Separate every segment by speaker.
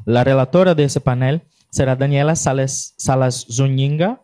Speaker 1: La relatora de ese panel será Daniela Salas Zúñiga,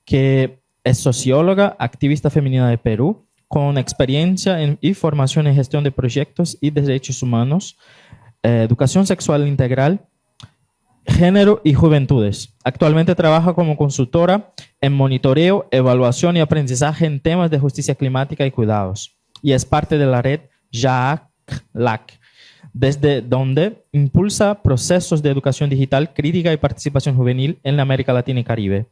Speaker 1: que es socióloga, activista femenina de Perú, con experiencia y formación en gestión de proyectos y derechos humanos, educación sexual integral, género y juventudes. Actualmente trabaja como consultora en monitoreo, evaluación y aprendizaje en temas de justicia climática y cuidados. Y es parte de la red JACLAC, desde donde impulsa procesos de educación digital, crítica y participación juvenil en la América Latina y Caribe.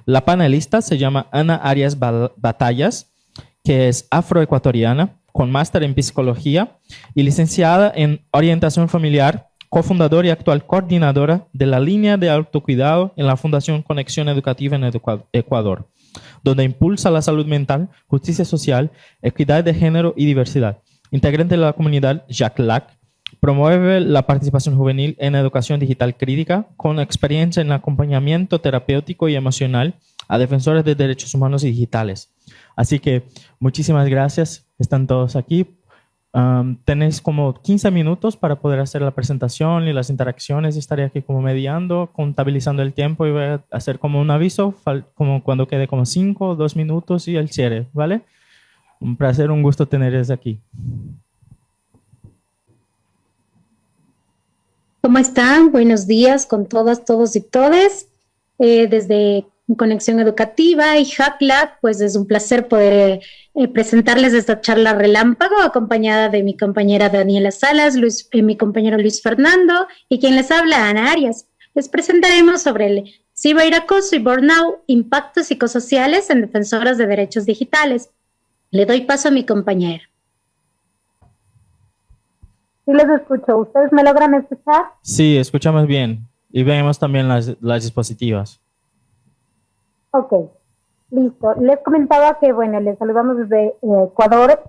Speaker 1: La panelista se llama Ana Arias Batallas, que es afroecuatoriana, con máster en psicología y licenciada en orientación familiar, cofundadora y actual coordinadora de la línea de autocuidado en la Fundación Conexión Educativa en Ecuador, donde impulsa la salud mental, justicia social, equidad de género y diversidad. Integrante de la comunidad JACLAC, promueve la participación juvenil en educación digital crítica con experiencia en acompañamiento terapéutico y emocional a defensores de derechos humanos y digitales. Así que muchísimas gracias, están todos aquí. Tenéis como 15 minutos para poder hacer la presentación y las interacciones. Estaré aquí como mediando, contabilizando el tiempo y voy a hacer como un aviso, como cuando quede como 5 o 2 minutos y el cierre, ¿vale? Un placer, un gusto tenerles aquí.
Speaker 2: ¿Cómo están? Buenos días con todas, todos y todes. Desde Conexión Educativa y JACLAC, pues es un placer poder presentarles esta charla relámpago acompañada de mi compañera Daniela Salas, mi compañero Luis Fernando y quien les habla, Ana Arias. Les presentaremos sobre el ciberacoso y burnout, impactos psicosociales en defensoras de derechos digitales. Le doy paso a mi compañera. Sí les escucho. ¿Ustedes me logran escuchar?
Speaker 1: Sí, escuchamos bien. Y vemos también las dispositivas.
Speaker 2: Ok, listo. Les comentaba que, bueno, les saludamos desde Ecuador,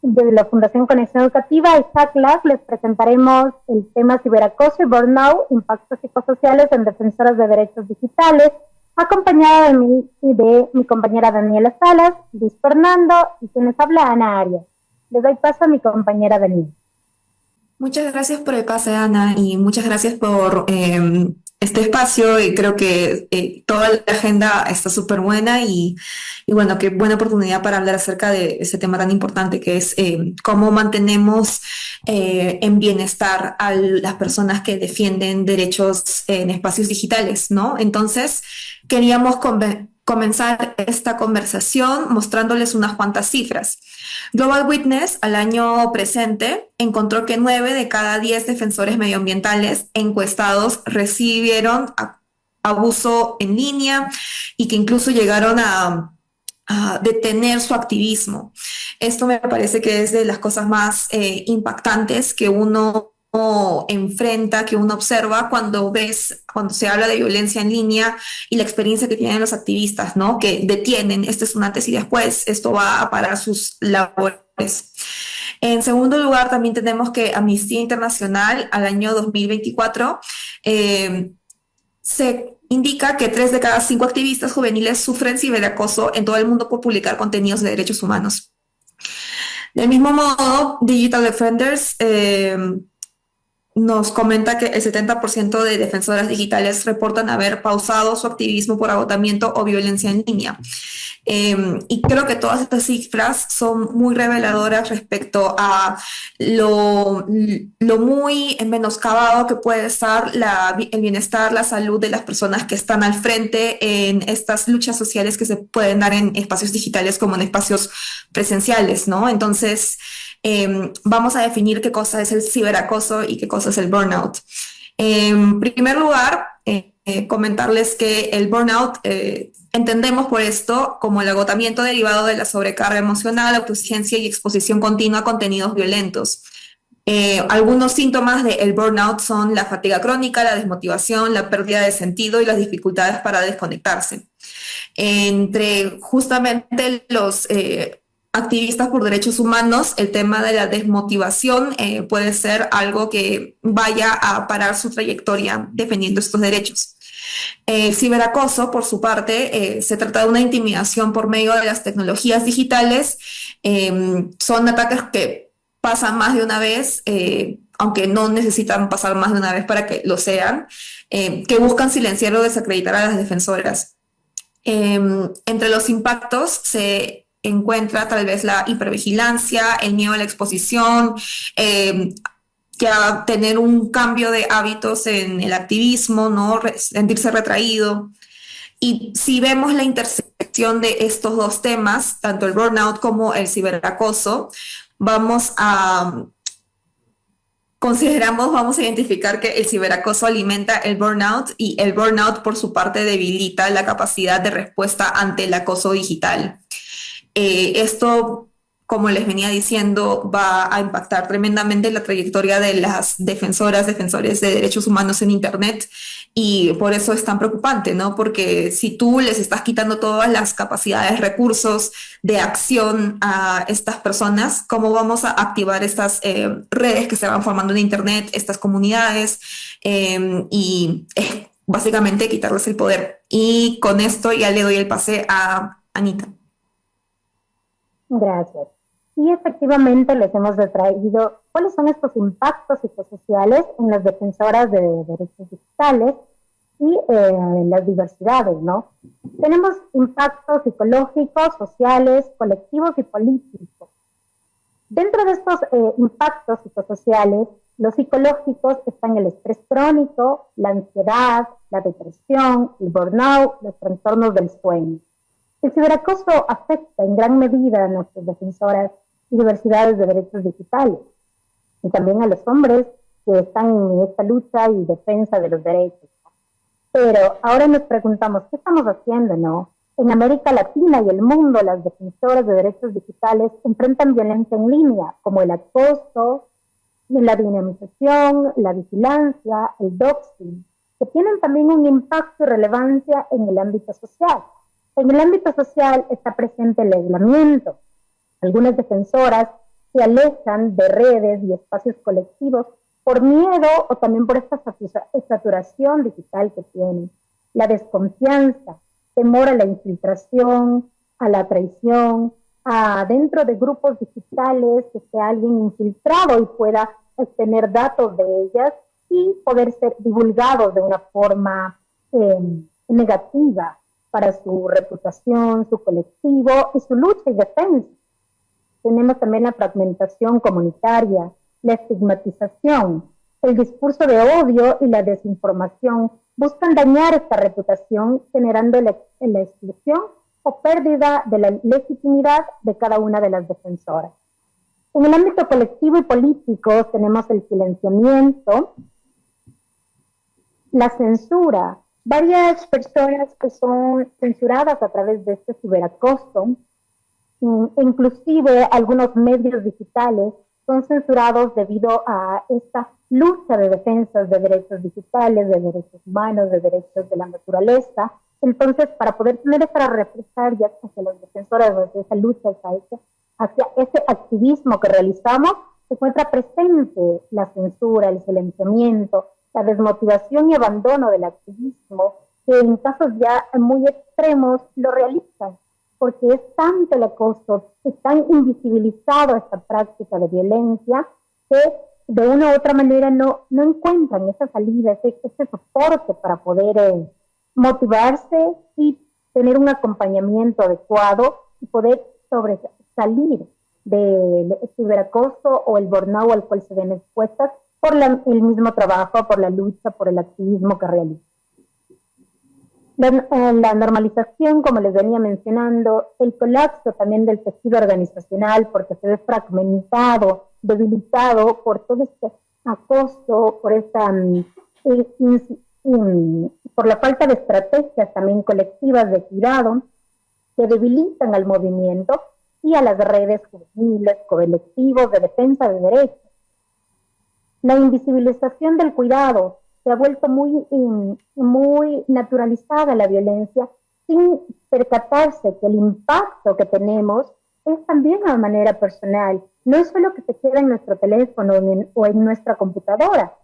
Speaker 2: desde la Fundación Conexión Educativa y JACLAC. Les presentaremos el tema ciberacoso y burnout, impactos psicosociales en defensoras de derechos digitales, acompañada de mi compañera Daniela Salas, Luis Fernando y quien les habla, Ana Arias. Les doy paso a mi compañera Daniela.
Speaker 3: Muchas gracias por el pase, Ana, y muchas gracias por este espacio. Y creo que toda la agenda está súper buena y bueno, qué buena oportunidad para hablar acerca de ese tema tan importante que es cómo mantenemos en bienestar a las personas que defienden derechos en espacios digitales, ¿no? Entonces, queríamos comenzar esta conversación mostrándoles unas cuantas cifras. Global Witness al año presente encontró que 9 de cada 10 defensores medioambientales encuestados recibieron abuso en línea y que incluso llegaron a detener su activismo. Esto me parece que es de las cosas más impactantes que uno enfrenta, que uno observa cuando se habla de violencia en línea y la experiencia que tienen los activistas, ¿no? Que detienen, este es un antes y después, esto va a parar sus labores. En segundo lugar, también tenemos que Amnistía Internacional al año 2024 se indica que 3 de cada 5 activistas juveniles sufren ciberacoso en todo el mundo por publicar contenidos de derechos humanos. Del mismo modo, Digital Defenders nos comenta que el 70% de defensoras digitales reportan haber pausado su activismo por agotamiento o violencia en línea. Y creo que todas estas cifras son muy reveladoras respecto a lo muy menoscabado que puede estar el bienestar, la salud de las personas que están al frente en estas luchas sociales que se pueden dar en espacios digitales como en espacios presenciales, ¿no? Entonces, vamos a definir qué cosa es el ciberacoso y qué cosa es el burnout. En primer lugar, comentarles que el burnout entendemos por esto como el agotamiento derivado de la sobrecarga emocional, autoexigencia y exposición continua a contenidos violentos. Algunos síntomas del burnout son la fatiga crónica, la desmotivación, la pérdida de sentido y las dificultades para desconectarse. Entre justamente los activistas por derechos humanos, el tema de la desmotivación puede ser algo que vaya a parar su trayectoria defendiendo estos derechos. Ciberacoso, por su parte, se trata de una intimidación por medio de las tecnologías digitales. Son ataques que pasan más de una vez aunque no necesitan pasar más de una vez para que lo sean, que buscan silenciar o desacreditar a las defensoras. Entre los impactos se encuentra tal vez la hipervigilancia, el miedo a la exposición, ya tener un cambio de hábitos en el activismo, ¿no? Sentirse retraído. Y si vemos la intersección de estos dos temas, tanto el burnout como el ciberacoso, vamos a identificar que el ciberacoso alimenta el burnout y el burnout por su parte debilita la capacidad de respuesta ante el acoso digital. Esto, como les venía diciendo, va a impactar tremendamente la trayectoria de las defensores de derechos humanos en Internet, y por eso es tan preocupante, ¿no? Porque si tú les estás quitando todas las capacidades, recursos de acción a estas personas, ¿cómo vamos a activar estas redes que se van formando en Internet, estas comunidades? Y básicamente quitarles el poder. Y con esto ya le doy el pase a Anita.
Speaker 2: Gracias. Y efectivamente les hemos traído cuáles son estos impactos psicosociales en las defensoras de derechos digitales y las diversidades, ¿no? Tenemos impactos psicológicos, sociales, colectivos y políticos. Dentro de estos impactos psicosociales, los psicológicos están el estrés crónico, la ansiedad, la depresión, el burnout, los trastornos del sueño. El ciberacoso afecta en gran medida a nuestras defensoras y diversidades de derechos digitales, y también a los hombres que están en esta lucha y defensa de los derechos. Pero ahora nos preguntamos, ¿qué estamos haciendo, no? En América Latina y el mundo, las defensoras de derechos digitales enfrentan violencia en línea, como el acoso, la dinamización, la vigilancia, el doxing, que tienen también un impacto y relevancia en el ámbito social. En el ámbito social está presente el aislamiento. Algunas defensoras se alejan de redes y espacios colectivos por miedo o también por esta saturación digital que tienen. La desconfianza, temor a la infiltración, a la traición, a dentro de grupos digitales que sea alguien infiltrado y pueda obtener datos de ellas y poder ser divulgados de una forma negativa para su reputación, su colectivo y su lucha y defensa. Tenemos también la fragmentación comunitaria, la estigmatización, el discurso de odio y la desinformación buscan dañar esta reputación, generando la exclusión o pérdida de la legitimidad de cada una de las defensoras. En el ámbito colectivo y político tenemos el silenciamiento, la censura. Varias personas que son censuradas a través de este ciberacoso, inclusive algunos medios digitales, son censurados debido a esta lucha de defensas de derechos digitales, de derechos humanos, de derechos de la naturaleza. Entonces, para poder tener estas represalias hacia los defensores, hacia esa lucha, hacia ese activismo que realizamos, se encuentra presente la censura, el silenciamiento, la desmotivación y abandono del activismo, que en casos ya muy extremos lo realizan, porque es tanto el acoso, es tan invisibilizado esta práctica de violencia, que de una u otra manera no encuentran esa salida, ese soporte para poder motivarse y tener un acompañamiento adecuado y poder salir del ciberacoso o el burnout al cual se ven expuestas por el mismo trabajo, por la lucha, por el activismo que realizan. La normalización, como les venía mencionando, el colapso también del tejido organizacional, porque se ve fragmentado, debilitado por todo este acoso, por por la falta de estrategias también colectivas de cuidado, que debilitan al movimiento y a las redes juveniles, colectivos de defensa de derechos. La invisibilización del cuidado, se ha vuelto muy naturalizada la violencia, sin percatarse que el impacto que tenemos es también a manera personal. No es solo que se queda en nuestro teléfono o en nuestra computadora,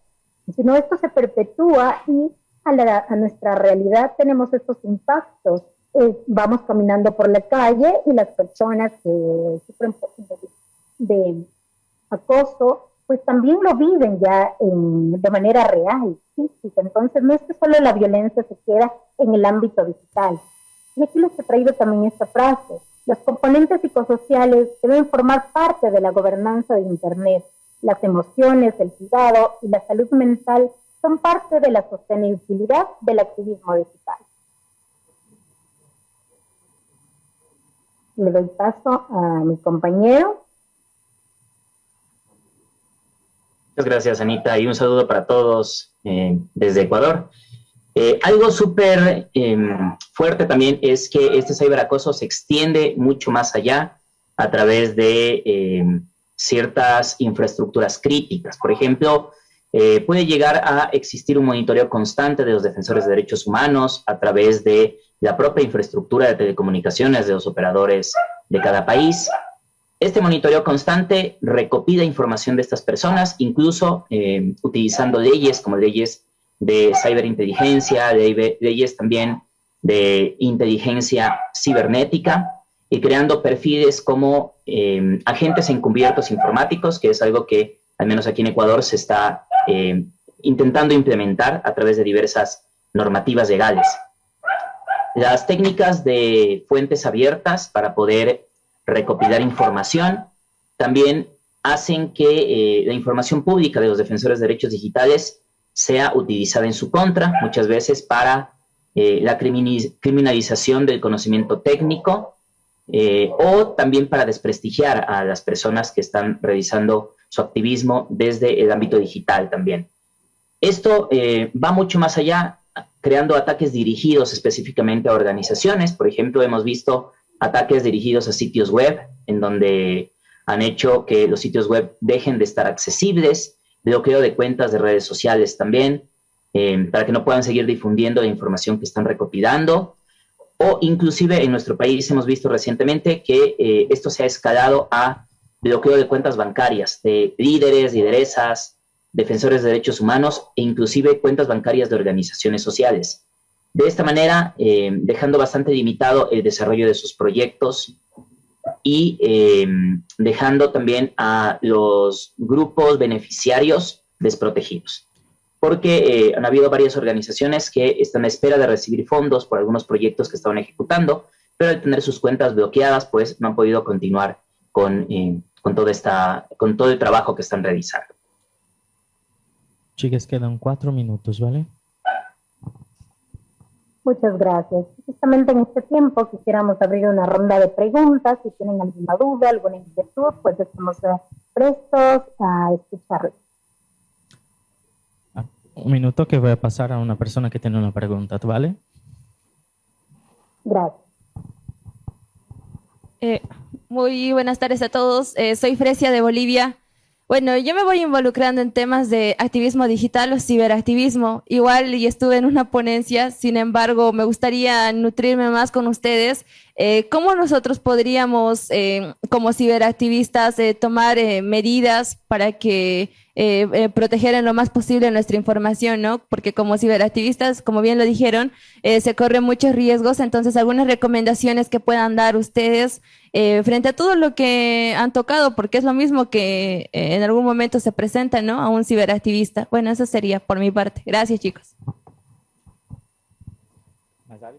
Speaker 2: sino esto se perpetúa y a nuestra realidad tenemos estos impactos. Vamos caminando por la calle y las personas que sufren de acoso pues también lo viven ya de manera real, física. Entonces no es que solo la violencia se queda en el ámbito digital. Y aquí les he traído también esta frase: los componentes psicosociales deben formar parte de la gobernanza de Internet. Las emociones, el cuidado y la salud mental son parte de la sostenibilidad del activismo digital. Le doy paso a mi compañero.
Speaker 4: Muchas gracias, Anita, y un saludo para todos desde Ecuador. Algo súper fuerte también es que este ciberacoso se extiende mucho más allá a través de ciertas infraestructuras críticas. Por ejemplo, puede llegar a existir un monitoreo constante de los defensores de derechos humanos a través de la propia infraestructura de telecomunicaciones de los operadores de cada país. Este monitoreo constante recopila información de estas personas, incluso utilizando leyes como leyes de ciberinteligencia, leyes también de inteligencia cibernética, y creando perfiles como agentes encubiertos informáticos, que es algo que al menos aquí en Ecuador se está intentando implementar a través de diversas normativas legales. Las técnicas de fuentes abiertas para poder recopilar información también hacen que la información pública de los defensores de derechos digitales sea utilizada en su contra, muchas veces para la criminalización del conocimiento técnico o también para desprestigiar a las personas que están realizando su activismo desde el ámbito digital también. Esto va mucho más allá, creando ataques dirigidos específicamente a organizaciones. Por ejemplo, hemos visto ataques dirigidos a sitios web, en donde han hecho que los sitios web dejen de estar accesibles, bloqueo de cuentas de redes sociales también, para que no puedan seguir difundiendo la información que están recopilando, o inclusive en nuestro país hemos visto recientemente que esto se ha escalado a bloqueo de cuentas bancarias de líderes, lideresas, defensores de derechos humanos e inclusive cuentas bancarias de organizaciones sociales. De esta manera, dejando bastante limitado el desarrollo de sus proyectos y dejando también a los grupos beneficiarios desprotegidos. Porque han habido varias organizaciones que están a espera de recibir fondos por algunos proyectos que estaban ejecutando, pero al tener sus cuentas bloqueadas, pues no han podido continuar con todo el trabajo que están realizando.
Speaker 1: Chicas, quedan 4 minutos, ¿vale?
Speaker 2: Muchas gracias. Justamente en este tiempo quisiéramos abrir una ronda de preguntas. Si tienen alguna duda, alguna inquietud, pues estamos prestos a escucharles.
Speaker 1: Un minuto que voy a pasar a una persona que tiene una pregunta, ¿vale?
Speaker 2: Gracias.
Speaker 5: Muy buenas tardes a todos. Soy Fresia de Bolivia. Bueno, yo me voy involucrando en temas de activismo digital o ciberactivismo. Igual y estuve en una ponencia, sin embargo, me gustaría nutrirme más con ustedes. ¿Cómo nosotros podríamos, como ciberactivistas, tomar medidas para que proteger en lo más posible nuestra información, ¿no? Porque como ciberactivistas, como bien lo dijeron, se corren muchos riesgos. Entonces, algunas recomendaciones que puedan dar ustedes frente a todo lo que han tocado, porque es lo mismo que en algún momento se presenta, ¿no? A un ciberactivista. Bueno, eso sería por mi parte. Gracias, chicos.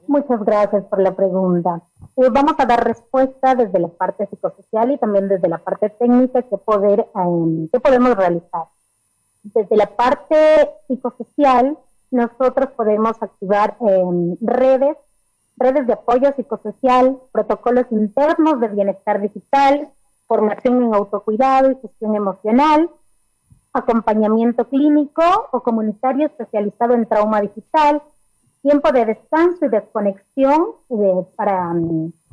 Speaker 2: Muchas gracias por la pregunta. Vamos a dar respuesta desde la parte psicosocial y también desde la parte técnica que podemos realizar. Desde la parte psicosocial, nosotros podemos activar redes de apoyo psicosocial, protocolos internos de bienestar digital, formación en autocuidado y gestión emocional, acompañamiento clínico o comunitario especializado en trauma digital, tiempo de descanso y desconexión para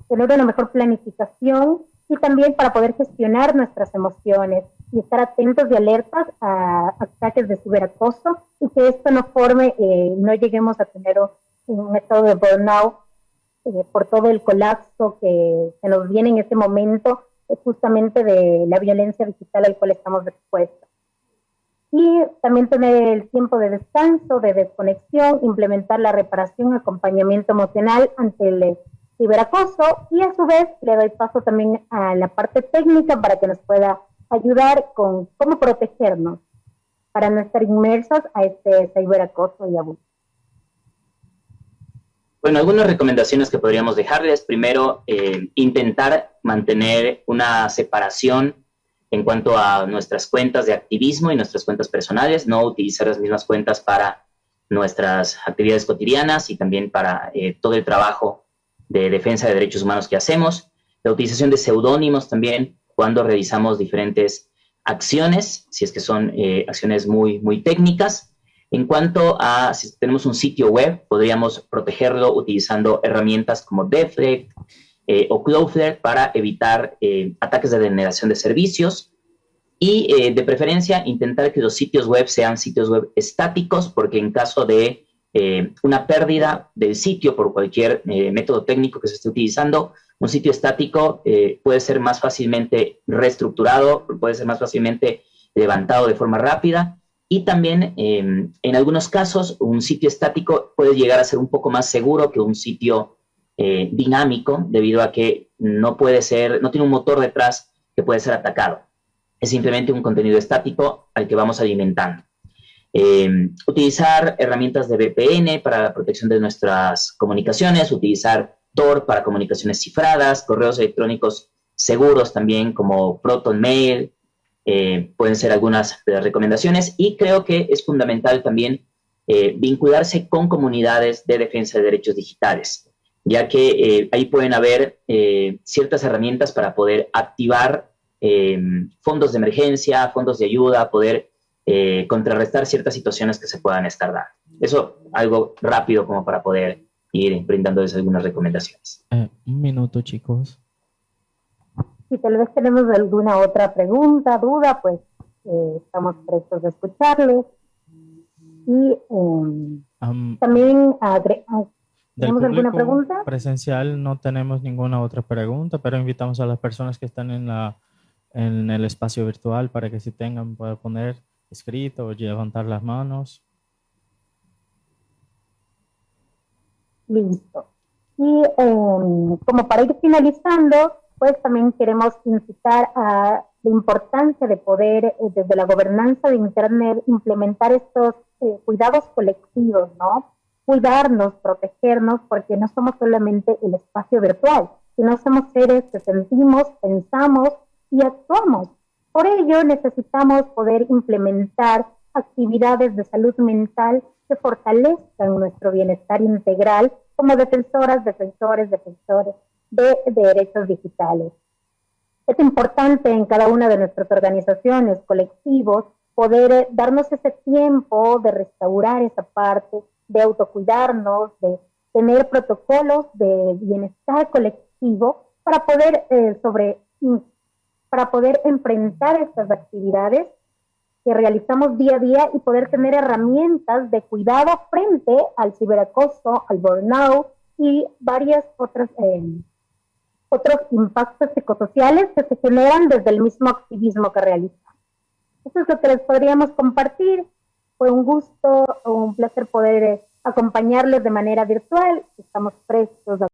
Speaker 2: tener una mejor planificación y también para poder gestionar nuestras emociones y estar atentos y alertas a ataques de ciberacoso y que esto no lleguemos a tener un estado de burnout por todo el colapso que se nos viene en este momento justamente de la violencia digital al cual estamos expuestos. Y también tener el tiempo de descanso, de desconexión, implementar la reparación, acompañamiento emocional ante el ciberacoso y a su vez le doy paso también a la parte técnica para que nos pueda ayudar con cómo protegernos para no estar inmersos a este ciberacoso y abuso.
Speaker 4: Bueno, algunas recomendaciones que podríamos dejarles. Primero, intentar mantener una separación en cuanto a nuestras cuentas de activismo y nuestras cuentas personales, no utilizar las mismas cuentas para nuestras actividades cotidianas y también para todo el trabajo de defensa de derechos humanos que hacemos. La utilización de seudónimos también cuando realizamos diferentes acciones, si es que son acciones muy técnicas. En cuanto a si tenemos un sitio web, podríamos protegerlo utilizando herramientas como Deflect o Cloudflare para evitar ataques de denegación de servicios y de preferencia intentar que los sitios web sean sitios web estáticos, porque en caso de una pérdida del sitio por cualquier método técnico que se esté utilizando, un sitio estático puede ser más fácilmente reestructurado, puede ser más fácilmente levantado de forma rápida. Y también, en algunos casos, un sitio estático puede llegar a ser un poco más seguro que un sitio dinámico, debido a que no tiene un motor detrás que puede ser atacado. Es simplemente un contenido estático al que vamos alimentando. Utilizar herramientas de VPN para la protección de nuestras comunicaciones, utilizar Tor para comunicaciones cifradas, correos electrónicos seguros también como ProtonMail, pueden ser algunas de las recomendaciones, y creo que es fundamental también vincularse con comunidades de defensa de derechos digitales, ya que ahí pueden haber ciertas herramientas para poder activar fondos de emergencia, fondos de ayuda, poder contrarrestar ciertas situaciones que se puedan estar dando. Eso, algo rápido como para poder ir brindándoles algunas recomendaciones.
Speaker 1: Un minuto, chicos.
Speaker 2: Si tal vez tenemos alguna otra pregunta, duda, pues estamos prestos a escucharles. Y también ¿tenemos alguna pregunta?
Speaker 1: Presencial no tenemos ninguna otra pregunta, pero invitamos a las personas que están en el espacio virtual para que si tengan puedan poner escrito o levantar las manos.
Speaker 2: Listo. Y como para ir finalizando, pues también queremos incitar a la importancia de poder, desde la gobernanza de Internet, implementar estos cuidados colectivos, ¿no? Cuidarnos, protegernos, porque no somos solamente el espacio virtual, sino somos seres que sentimos, pensamos y actuamos. Por ello, necesitamos poder implementar actividades de salud mental que fortalezcan nuestro bienestar integral como defensores de derechos digitales. Es importante en cada una de nuestras organizaciones, colectivos, poder darnos ese tiempo de restaurar esa parte, de autocuidarnos, de tener protocolos de bienestar colectivo para poder, para poder enfrentar estas actividades que realizamos día a día y poder tener herramientas de cuidado frente al ciberacoso, al burnout y varias otras otros impactos psicosociales que se generan desde el mismo activismo que realizamos. Eso es lo que les podríamos compartir. Fue un gusto, un placer poder acompañarles de manera virtual. Estamos prestos a